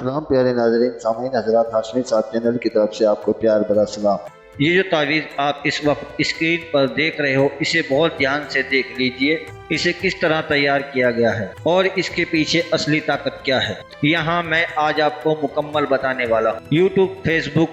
अस्सलाम प्यारे नाज़रीन, सामीन हज़रात, हाशमी साहब चैनल की तरफ से आपको प्यार भरा सलाम। ये जो तावीज़ आप इस वक्त स्क्रीन पर देख रहे हो, इसे बहुत ध्यान से देख लीजिए। इसे किस तरह तैयार किया गया है और इसके पीछे असली ताकत क्या है, यहाँ मैं आज आपको मुकम्मल बताने वाला हूँ। यूट्यूब, फेसबुक,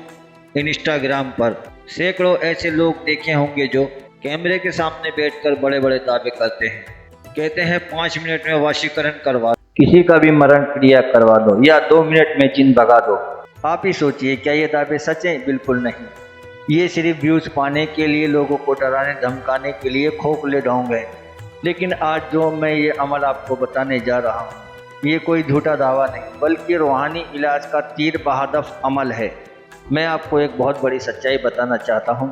इंस्टाग्राम पर सैकड़ों ऐसे लोग देखे होंगे जो कैमरे के सामने बैठकर बड़े बड़े दावे करते हैं। कहते हैं 5 मिनट में वशीकरण करवा, किसी का भी मरण क्रिया करवा दो, या 2 मिनट में जिन भगा दो। आप ही सोचिए, क्या ये दावे सच हैं? बिल्कुल नहीं। ये सिर्फ व्यूज़ पाने के लिए, लोगों को डराने धमकाने के लिए खोखले ढोंग है। लेकिन आज जो मैं ये अमल आपको बताने जा रहा हूँ, ये कोई झूठा दावा नहीं, बल्कि रूहानी इलाज का तीर बहादफ अमल है। मैं आपको एक बहुत बड़ी सच्चाई बताना चाहता हूँ।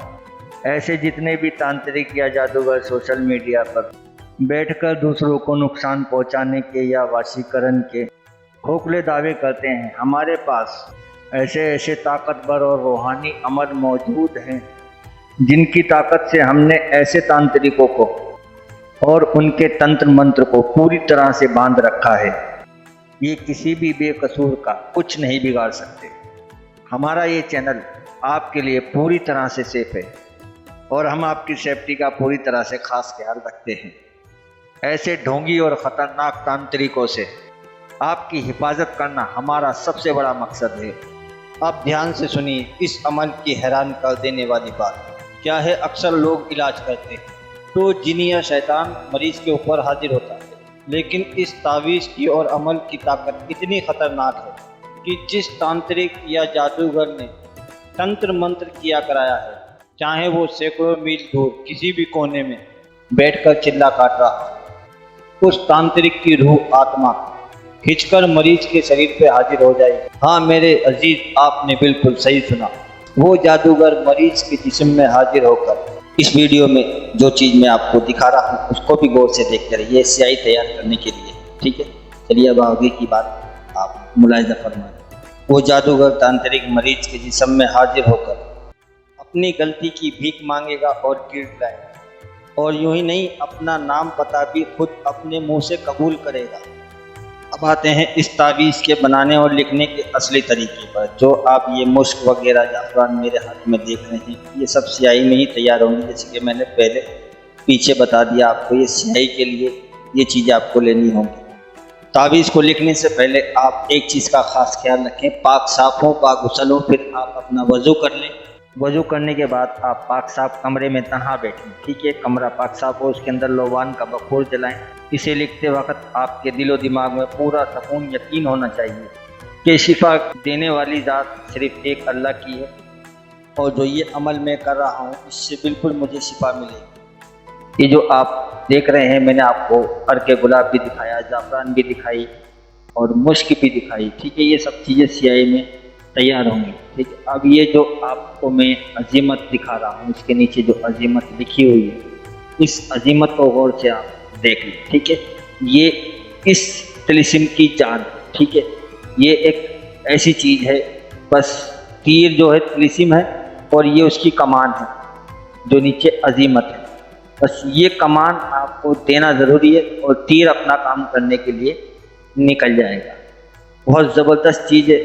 ऐसे जितने भी तांत्रिक या जादूगर सोशल मीडिया पर बैठकर दूसरों को नुकसान पहुँचाने के या वशीकरण के खोखले दावे करते हैं, हमारे पास ऐसे ऐसे ताकतवर और रूहानी अमल मौजूद हैं जिनकी ताकत से हमने ऐसे तांत्रिकों को और उनके तंत्र मंत्र को पूरी तरह से बांध रखा है। ये किसी भी बेकसूर का कुछ नहीं बिगाड़ सकते। हमारा ये चैनल आपके लिए पूरी तरह से सेफ है और हम आपकी सेफ्टी का पूरी तरह से खास ख्याल रखते हैं। ऐसे ढोंगी और ख़तरनाक तांत्रिकों से आपकी हिफाजत करना हमारा सबसे बड़ा मकसद है। अब ध्यान से सुनिए इस अमल की हैरान कर देने वाली बात क्या है। अक्सर लोग इलाज करते हैं तो जिन या शैतान मरीज के ऊपर हाजिर होता है, लेकिन इस तावीज़ की और अमल की ताकत इतनी ख़तरनाक है कि जिस तांत्रिक या जादूगर ने तंत्र मंत्र किया कराया है, चाहे वो सैकड़ों मील दूर किसी भी कोने में बैठकर चिल्ला काट रहा हो, उस तांत्रिक की रूह आत्मा खिंचकर मरीज के शरीर पे हाजिर हो जाएगी। हाँ मेरे अजीज, आपने बिल्कुल सही सुना। वो जादूगर मरीज के जिस्म में हाजिर होकर इस वीडियो में जो चीज़ मैं आपको दिखा रहा हूँ उसको भी गौर से देखते रहिए, स्याही तैयार करने के लिए, ठीक है। चलिए अब आगे की बात आप मुलाहिजा फरमाएं। वो जादूगर तांत्रिक मरीज के जिस्म में हाजिर होकर अपनी गलती की भीख मांगेगा और गिड़गिड़ाएगा, और यूं ही नहीं, अपना नाम पता भी खुद अपने मुंह से कबूल करेगा। अब आते हैं इस तावीज़ के बनाने और लिखने के असली तरीके पर। जो आप ये मुश्क वगैरह जाफरान मेरे हाथ में देख रहे हैं, ये सब स्याही में ही तैयार होंगी। जैसे कि मैंने पहले पीछे बता दिया आपको, ये स्याही के लिए ये चीज़ें आपको लेनी होंगी। तावीज़ को लिखने से पहले आप एक चीज़ का ख़ास ख्याल रखें, पाक साफ़ हो, पाक गुसल हो। फिर आप अपना वज़ू कर लें। वज़ू करने के बाद आप पाक साफ कमरे में तन्हा बैठें, ठीक है। कमरा पाक साफ हो, उसके अंदर लोबान का बखूर जलाएं। इसे लिखते वक्त आपके दिलो दिमाग में पूरा सुकून यकीन होना चाहिए कि शिफा देने वाली ज़ात सिर्फ एक अल्लाह की है, और जो ये अमल मैं कर रहा हूँ इससे बिल्कुल मुझे शिफा मिलेगी। ये जो आप देख रहे हैं, मैंने आपको अर्के गुलाब भी दिखाया, जाफरान भी दिखाई और मुश्क भी दिखाई, ठीक है। ये सब चीज़ें स्याही में तैयार होंगी, ठीक है। अब ये जो आपको मैं अजीमत दिखा रहा हूँ, इसके नीचे जो अजीमत लिखी हुई है, इस अजीमत को गौर से आप देख लें, ठीक है। ये इस तिलिस्म की जान, ठीक है। ये एक ऐसी चीज़ है, बस तीर जो है तिलिस्म है और ये उसकी कमान है जो नीचे अजीमत है। बस ये कमान आपको देना ज़रूरी है और तीर अपना काम करने के लिए निकल जाएगा। बहुत ज़बरदस्त चीज़ है।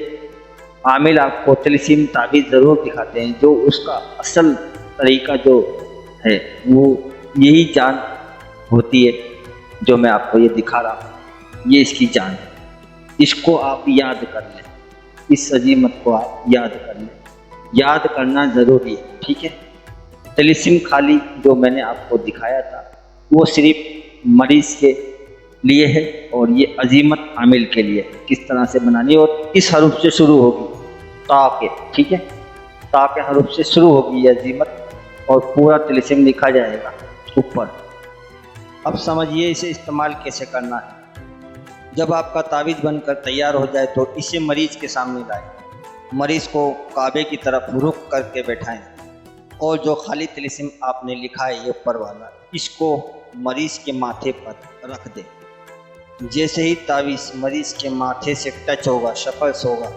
आमिल आपको तिलिस्म तावीज़ ज़रूर दिखाते हैं, जो उसका असल तरीका जो है वो यही जान होती है जो मैं आपको ये दिखा रहा हूँ। ये इसकी जान है, इसको आप याद कर लें, इस अजीमत को आप याद कर लें। याद करना ज़रूरी है, ठीक है। तिलिस्म खाली जो मैंने आपको दिखाया था वो सिर्फ मरीज़ के लिए है, और ये अजीमत आमिल के लिए किस तरह से बनानी है। और इस हरूफ से शुरू होगी, ता के, ठीक है। ता के हरूफ से शुरू होगी ये अजीमत और पूरा तिलिस्म लिखा जाएगा ऊपर। अब समझिए इसे इस्तेमाल कैसे करना है। जब आपका तावीज़ बनकर तैयार हो जाए तो इसे मरीज़ के सामने लाएं। मरीज़ को काबे की तरफ रुख करके बैठाएं और जो खाली तिलिस्म आपने लिखा है ये ऊपर वाला, इसको मरीज़ के माथे पर रख दें। जैसे ही तावीज़ मरीज़ के माथे से टच होगा, शफर्स होगा,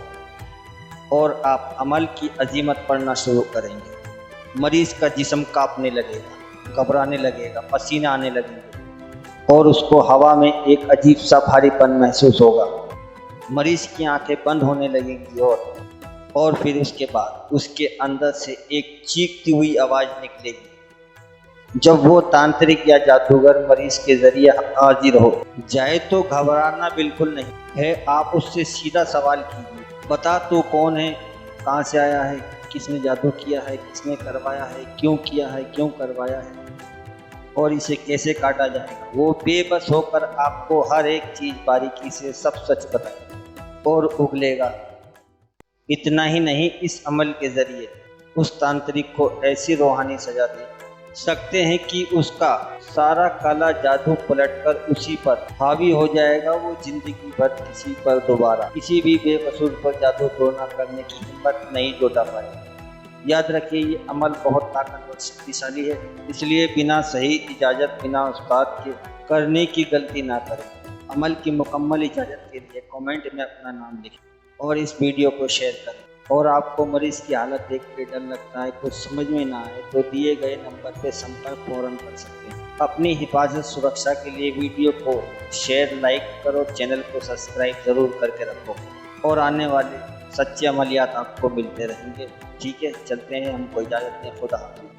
और आप अमल की अजीमत पढ़ना शुरू करेंगे, मरीज़ का जिस्म कांपने लगेगा, घबराने लगेगा, पसीना आने लगेंगे और उसको हवा में एक अजीब सा भारीपन महसूस होगा। मरीज की आंखें बंद होने लगेंगी और फिर उसके बाद उसके अंदर से एक चीखती हुई आवाज़ निकलेगी। जब वो तांत्रिक या जादूगर मरीज के जरिए हाजिर हो जाए तो घबराना बिल्कुल नहीं है। आप उससे सीधा सवाल कीजिए, बता तू कौन है, कहाँ से आया है, किसने जादू किया है, किसने करवाया है, क्यों किया है, क्यों करवाया है और इसे कैसे काटा जाएगा। वो बेबस होकर आपको हर एक चीज़ बारीकी से सब सच बताएगा और उगलेगा। इतना ही नहीं, इस अमल के जरिए उस तांत्रिक को ऐसी रूहानी सजा दे सकते हैं कि उसका सारा काला जादू पलटकर उसी पर हावी हो जाएगा। वो जिंदगी भर किसी पर दोबारा किसी भी बेकसूर पर जादू टोना करने की हिम्मत नहीं जुटा पाएगा। याद रखिए, ये अमल बहुत ताकतवर शक्तिशाली है, इसलिए बिना सही इजाज़त, बिना उस्ताद के करने की गलती ना करें। अमल की मुकम्मल इजाज़त के लिए कमेंट में अपना नाम लिखें और इस वीडियो को शेयर करें। और आपको मरीज की हालत देख के डर लगता है, कुछ समझ में ना आए तो दिए गए नंबर पर संपर्क फौरन कर सकते हैं। अपनी हिफाजत सुरक्षा के लिए वीडियो को शेयर, लाइक करो, चैनल को सब्सक्राइब ज़रूर करके रखो और आने वाले सच्चे अमलियात आपको मिलते रहेंगे। ठीक है, चलते हैं, हमको इजाज़त दें। खुदा हाफ़िज़।